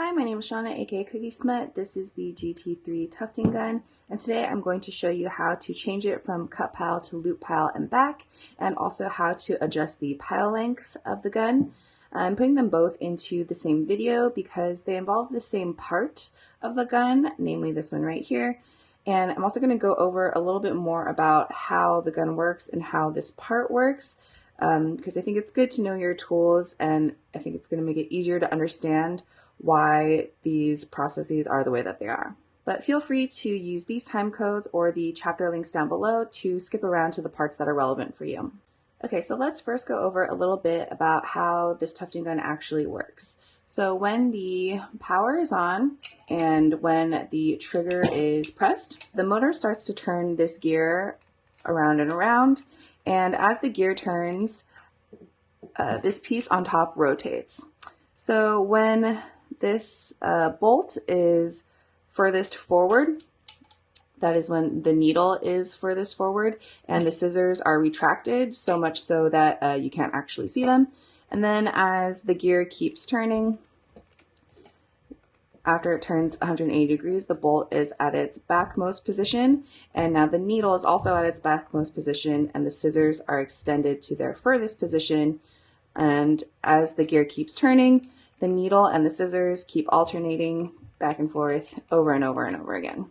Hi, my name is Shauna, aka Cookie Smut. This is the GT-3 Tufting Gun, and today I'm going to show you how to change it from cut pile to loop pile and back, and also how to adjust the pile length of the gun. I'm putting them both into the same video because they involve the same part of the gun, namely this one right here. And I'm also going to go over a little bit more about how the gun works and how this part works, because I think it's good to know your tools, and I think it's going to make it easier to understand why these processes are the way that they are. But feel free to use these time codes or the chapter links down below to skip around to the parts that are relevant for you. Okay, so let's first go over a little bit about how this tufting gun actually works. So when the power is on and when the trigger is pressed, the motor starts to turn this gear around and around, and as the gear turns, this piece on top rotates. So when this bolt is furthest forward, that is when the needle is furthest forward, and the scissors are retracted so much so that you can't actually see them. And then as the gear keeps turning, after it turns 180 degrees, the bolt is at its backmost position, and now the needle is also at its backmost position, and the scissors are extended to their furthest position. And as the gear keeps turning, the needle and the scissors keep alternating back and forth over and over and over again.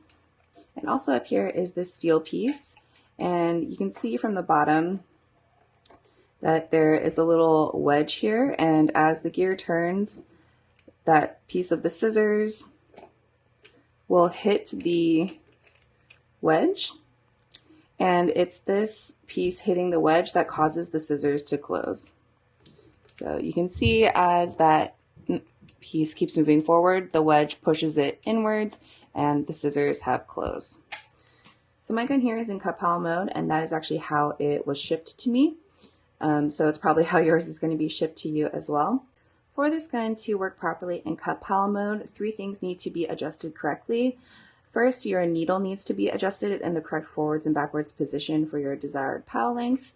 And also up here is this steel piece, and you can see from the bottom that there is a little wedge here, and as the gear turns, that piece of the scissors will hit the wedge, and it's this piece hitting the wedge that causes the scissors to close. So you can see as that piece keeps moving forward, the wedge pushes it inwards and the scissors have closed. So my gun here is in cut pile mode, and that is actually how it was shipped to me. So it's probably how yours is going to be shipped to you as well. For this gun to work properly in cut pile mode, 3 things need to be adjusted correctly. First, your needle needs to be adjusted in the correct forwards and backwards position for your desired pile length.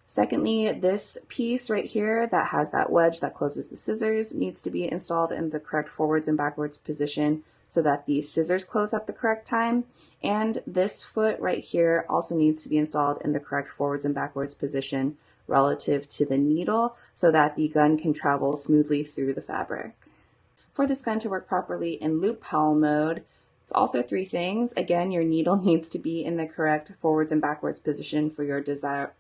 Secondly, this piece right here that has that wedge that closes the scissors needs to be installed in the correct forwards and backwards position so that the scissors close at the correct time. And this foot right here also needs to be installed in the correct forwards and backwards position relative to the needle so that the gun can travel smoothly through the fabric. For this gun to work properly in loop pile mode, it's also 3 things. Again, your needle needs to be in the correct forwards and backwards position for your desired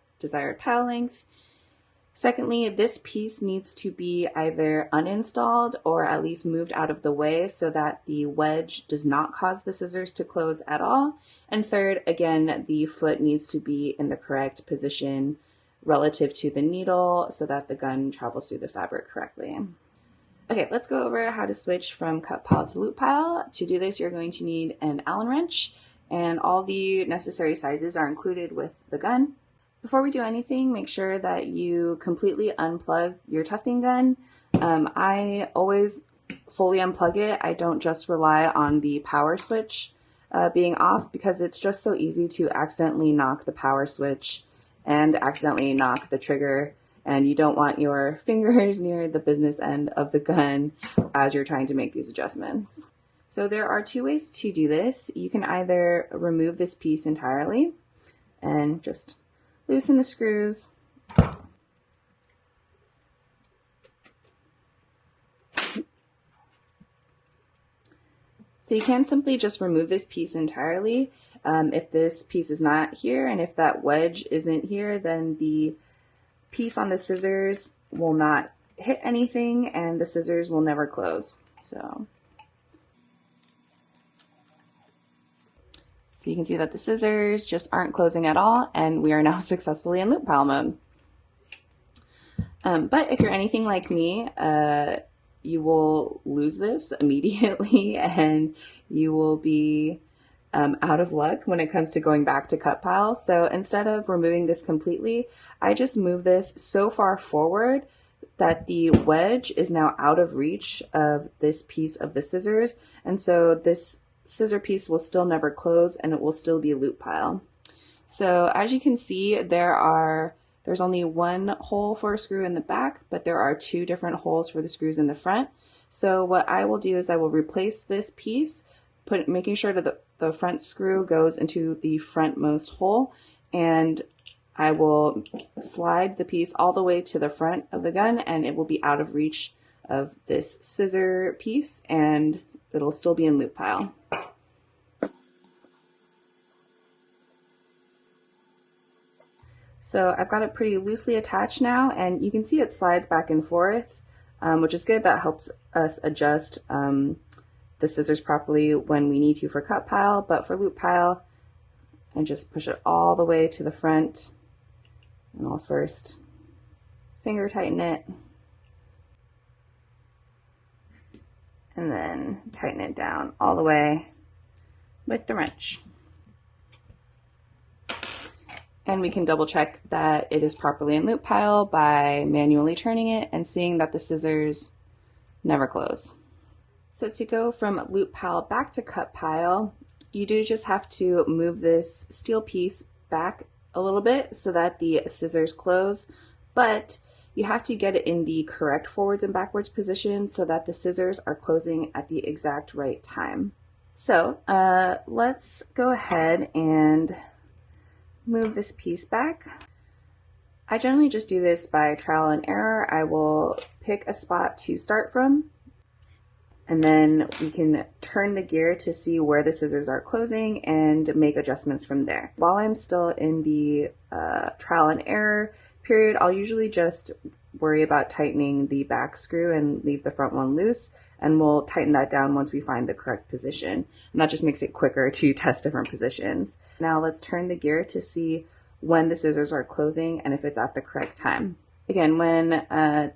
pile length. Secondly, this piece needs to be either uninstalled or at least moved out of the way so that the wedge does not cause the scissors to close at all. And third, again, the foot needs to be in the correct position relative to the needle so that the gun travels through the fabric correctly. Okay, let's go over how to switch from cut pile to loop pile. To do this, you're going to need an Allen wrench, and all the necessary sizes are included with the gun. Before we do anything, make sure that you completely unplug your tufting gun. I always fully unplug it. I don't just rely on the power switch being off, because it's just so easy to accidentally knock the power switch and accidentally knock the trigger, and you don't want your fingers near the business end of the gun as you're trying to make these adjustments. So there are 2 ways to do this. You can either remove this piece entirely and just loosen the screws. So you can simply just remove this piece entirely. If this piece is not here and if that wedge isn't here, then the piece on the scissors will not hit anything and the scissors will never close. So you can see that the scissors just aren't closing at all, and we are now successfully in loop pile mode. But if you're anything like me, you will lose this immediately and you will be out of luck when it comes to going back to cut pile. So instead of removing this completely, I just move this so far forward that the wedge is now out of reach of this piece of the scissors, and so this scissor piece will still never close and it will still be loop pile. So as you can see, there's only 1 hole for a screw in the back, but there are 2 different holes for the screws in the front. So what I will do is I will replace this piece, making sure that the front screw goes into the frontmost hole, and I will slide the piece all the way to the front of the gun, and it will be out of reach of this scissor piece, and it'll still be in loop pile. So I've got it pretty loosely attached now, and you can see it slides back and forth, which is good. That helps us adjust the scissors properly when we need to for cut pile, but for loop pile, I just push it all the way to the front, and I'll first finger tighten it, and then tighten it down all the way with the wrench. And we can double check that it is properly in loop pile by manually turning it and seeing that the scissors never close. So to go from loop pile back to cut pile, you do just have to move this steel piece back a little bit so that the scissors close, but you have to get it in the correct forwards and backwards position so that the scissors are closing at the exact right time. So let's go ahead and move this piece back. I generally just do this by trial and error. I will pick a spot to start from, and then we can turn the gear to see where the scissors are closing and make adjustments from there. While I'm still in the trial and error period, I'll usually just worry about tightening the back screw and leave the front one loose, and we'll tighten that down once we find the correct position. And that just makes it quicker to test different positions. Now let's turn the gear to see when the scissors are closing and if it's at the correct time. Again, when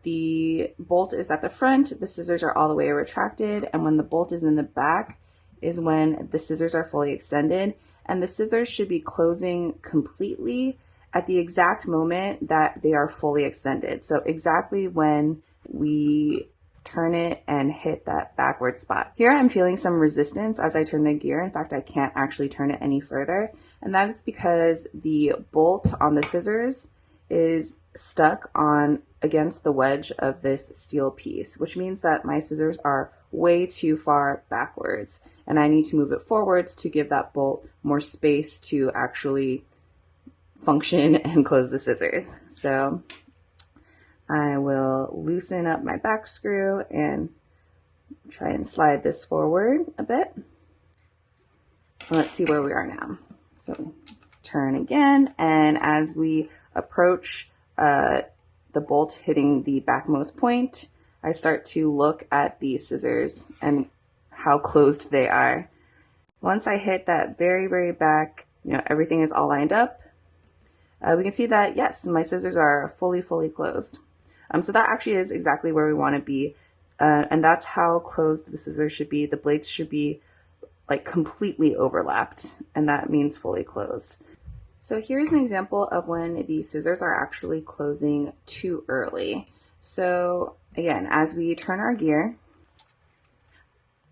the bolt is at the front, the scissors are all the way retracted, and when the bolt is in the back is when the scissors are fully extended, and the scissors should be closing completely at the exact moment that they are fully extended. So exactly when we turn it and hit that backward spot. Here I'm feeling some resistance as I turn the gear. In fact, I can't actually turn it any further. And that is because the bolt on the scissors is stuck on against the wedge of this steel piece, which means that my scissors are way too far backwards, and I need to move it forwards to give that bolt more space to actually function and close the scissors. So I will loosen up my back screw and try and slide this forward a bit. Let's see where we are now. So turn again, and as we approach the bolt hitting the backmost point, I start to look at the scissors and how closed they are. Once I hit that very, very back, everything is all lined up, we can see that, yes, my scissors are fully closed. So that actually is exactly where we want to be, and that's how closed the scissors should be. The blades should be like completely overlapped, and that means fully closed. So here's an example of when the scissors are actually closing too early. So again, as we turn our gear,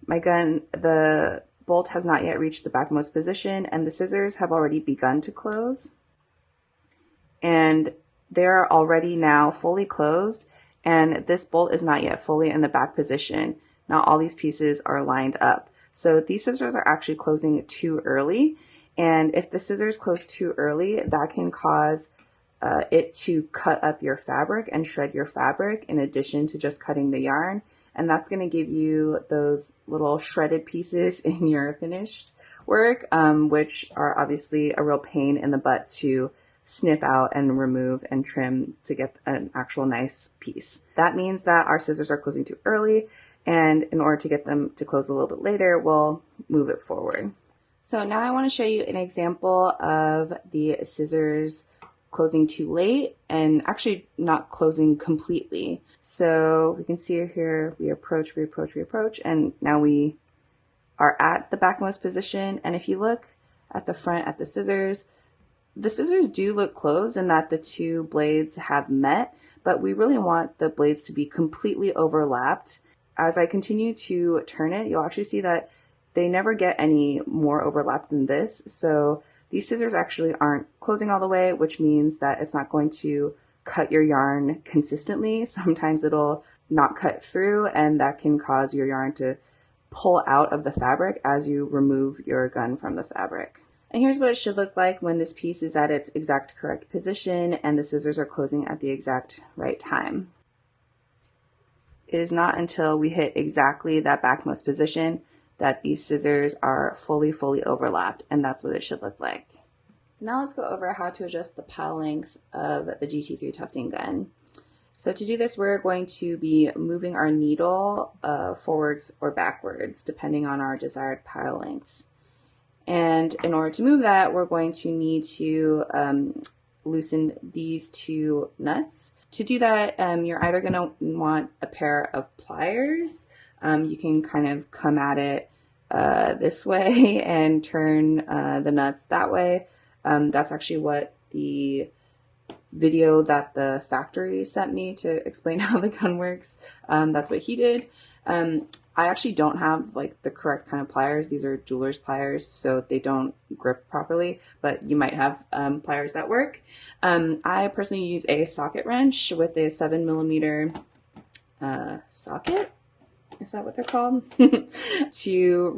the bolt has not yet reached the backmost position, and the scissors have already begun to close. And they're already now fully closed, and this bolt is not yet fully in the back position. Now all these pieces are lined up. So these scissors are actually closing too early, and if the scissors close too early, that can cause it to cut up your fabric and shred your fabric in addition to just cutting the yarn, and that's going to give you those little shredded pieces in your finished work, which are obviously a real pain in the butt to snip out and remove and trim to get an actual nice piece. That means that our scissors are closing too early, and in order to get them to close a little bit later, we'll move it forward. So now I want to show you an example of the scissors closing too late and actually not closing completely. So we can see here, we approach, and now we are at the backmost position. And if you look at the front at the scissors do look closed in that the two blades have met, but we really want the blades to be completely overlapped. As I continue to turn it, you'll actually see that they never get any more overlapped than this. So these scissors actually aren't closing all the way, which means that it's not going to cut your yarn consistently. Sometimes it'll not cut through, and that can cause your yarn to pull out of the fabric as you remove your gun from the fabric. And here's what it should look like when this piece is at its exact correct position and the scissors are closing at the exact right time. It is not until we hit exactly that backmost position that these scissors are fully overlapped, and that's what it should look like. So now let's go over how to adjust the pile length of the GT-3 tufting gun. So to do this, we're going to be moving our needle forwards or backwards, depending on our desired pile length. And in order to move that, we're going to need to loosen these two nuts. To do that, you're either going to want a pair of pliers. You can kind of come at it this way and turn the nuts that way. That's actually what the video that the factory sent me to explain how the gun works. That's what he did. I actually don't have like the correct kind of pliers. These are jeweler's pliers, so they don't grip properly, but you might have pliers that work. I personally use a socket wrench with a 7mm socket. Is that what they're called? to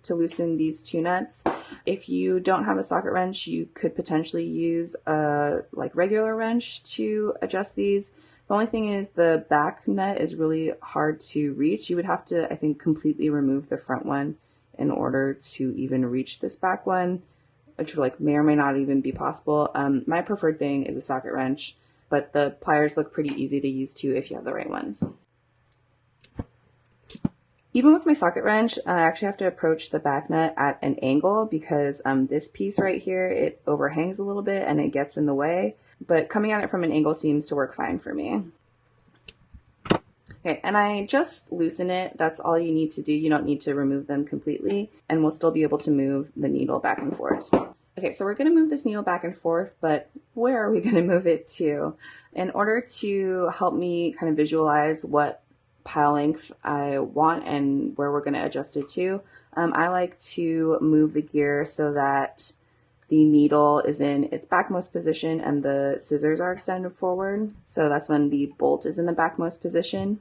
loosen these two nuts. If you don't have a socket wrench, you could potentially use a like regular wrench to adjust these. The only thing is the back nut is really hard to reach. You would have to, I think, completely remove the front one in order to even reach this back one, which like may or may not even be possible. My preferred thing is a socket wrench, but the pliers look pretty easy to use too if you have the right ones. Even with my socket wrench, I actually have to approach the back nut at an angle because this piece right here, it overhangs a little bit and it gets in the way, but coming at it from an angle seems to work fine for me. Okay, and I just loosen it. That's all you need to do. You don't need to remove them completely, and we'll still be able to move the needle back and forth. Okay, so we're going to move this needle back and forth, but where are we going to move it to? In order to help me kind of visualize what pile length I want and where we're going to adjust it to, I like to move the gear so that the needle is in its backmost position and the scissors are extended forward. So that's when the bolt is in the backmost position.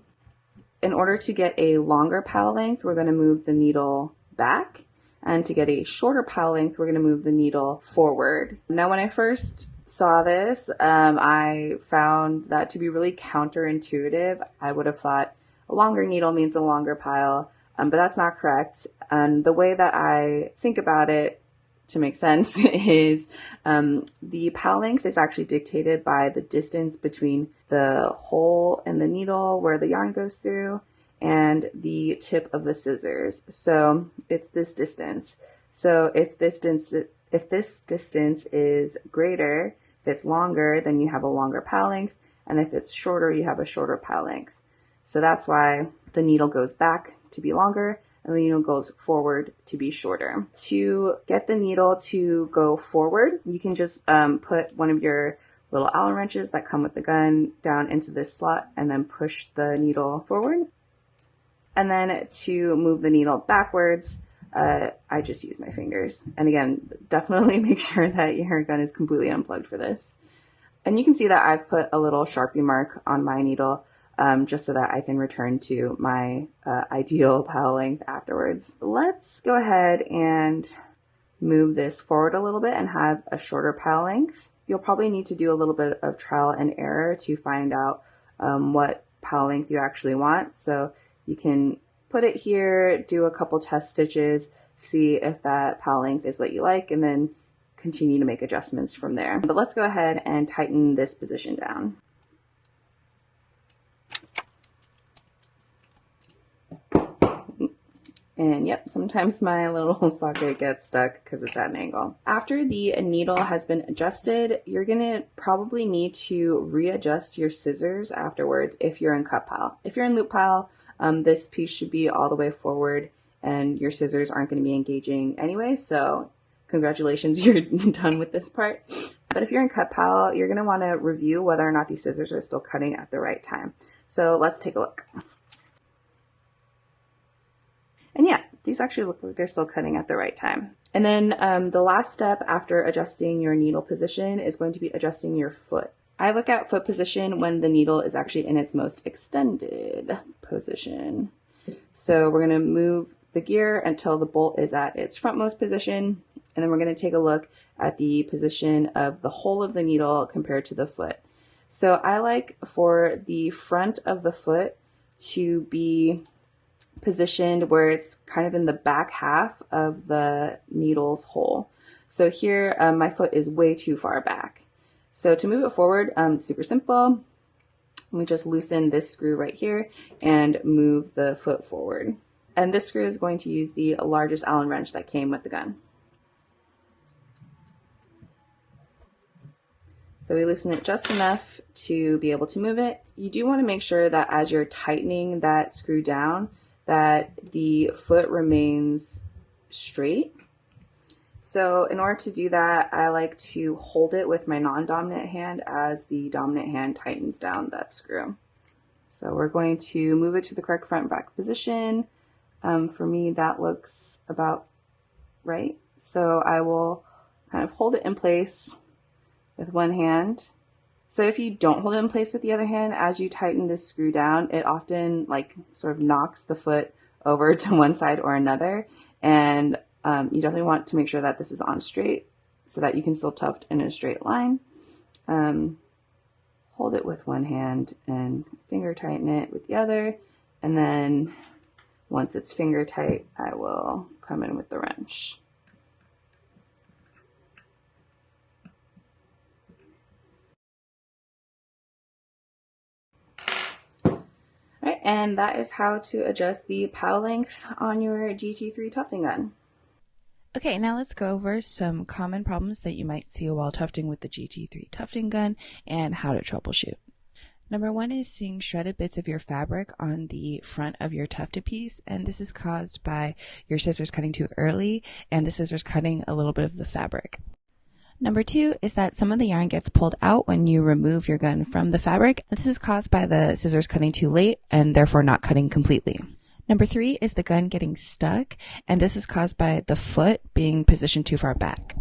In order to get a longer pile length, we're going to move the needle back. And to get a shorter pile length, we're going to move the needle forward. Now, when I first saw this, I found that to be really counterintuitive. I would have thought a longer needle means a longer pile, but that's not correct. And the way that I think about it to make sense is the pile length is actually dictated by the distance between the hole in the needle where the yarn goes through and the tip of the scissors. So it's this distance. So if this distance is greater, if it's longer, then you have a longer pile length, and if it's shorter, you have a shorter pile length. So that's why the needle goes back to be longer and the needle goes forward to be shorter. To get the needle to go forward, you can just put one of your little Allen wrenches that come with the gun down into this slot and then push the needle forward. And then to move the needle backwards, I just use my fingers. And again, definitely make sure that your gun is completely unplugged for this. And you can see that I've put a little Sharpie mark on my needle just so that I can return to my ideal pile length afterwards. Let's go ahead and move this forward a little bit and have a shorter pile length. You'll probably need to do a little bit of trial and error to find out what pile length you actually want. So you can put it here, do a couple test stitches, see if that pile length is what you like, and then continue to make adjustments from there. But let's go ahead and tighten this position down. And yep, sometimes my little socket gets stuck because it's at an angle. After the needle has been adjusted, you're gonna probably need to readjust your scissors afterwards if you're in cut pile. If you're in loop pile, this piece should be all the way forward and your scissors aren't gonna be engaging anyway, so congratulations, you're done with this part. But if you're in cut pile, you're gonna wanna review whether or not these scissors are still cutting at the right time. So let's take a look. And yeah, these actually look like they're still cutting at the right time. And then the last step after adjusting your needle position is going to be adjusting your foot. I look at foot position when the needle is actually in its most extended position. So we're going to move the gear until the bolt is at its frontmost position, and then we're going to take a look at the position of the hole of the needle compared to the foot. So I like for the front of the foot to be positioned where it's kind of in the back half of the needle's hole. So here my foot is way too far back. So to move it forward, super simple. We just loosen this screw right here and move the foot forward. And this screw is going to use the largest Allen wrench that came with the gun. So we loosen it just enough to be able to move it. You do want to make sure that as you're tightening that screw down, that the foot remains straight. So in order to do that, I like to hold it with my non-dominant hand as the dominant hand tightens down that screw. So we're going to move it to the correct front and back position. For me, that looks about right. So I will kind of hold it in place with one hand. So if you don't hold it in place with the other hand, as you tighten this screw down, it often sort of knocks the foot over to one side or another. And you definitely want to make sure that this is on straight so that you can still tuft in a straight line. Hold it with one hand and finger tighten it with the other. And then once it's finger tight, I will come in with the wrench. Right, and that is how to adjust the pile length on your GT-3 tufting gun. Okay, now let's go over some common problems that you might see while tufting with the GT-3 tufting gun and how to troubleshoot. Number one is seeing shredded bits of your fabric on the front of your tufted piece, and this is caused by your scissors cutting too early and the scissors cutting a little bit of the fabric. Number two is that some of the yarn gets pulled out when you remove your gun from the fabric. This is caused by the scissors cutting too late and therefore not cutting completely. Number three is the gun getting stuck, and this is caused by the foot being positioned too far back.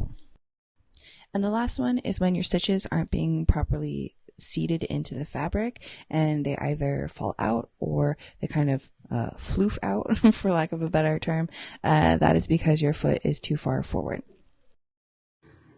And the last one is when your stitches aren't being properly seated into the fabric and they either fall out or they kind of floof out, for lack of a better term. That is because your foot is too far forward.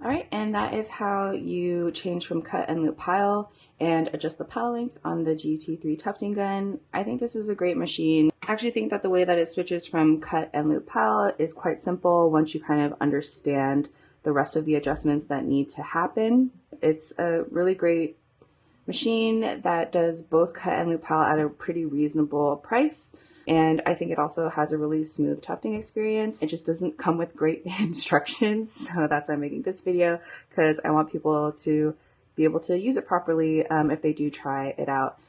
All right, and that is how you change from cut and loop pile and adjust the pile length on the GT-3 tufting gun. I think this is a great machine. I actually think that the way that it switches from cut and loop pile is quite simple once you kind of understand the rest of the adjustments that need to happen. It's a really great machine that does both cut and loop pile at a pretty reasonable price. And I think it also has a really smooth tufting experience. It just doesn't come with great instructions. So that's why I'm making this video, because I want people to be able to use it properly if they do try it out.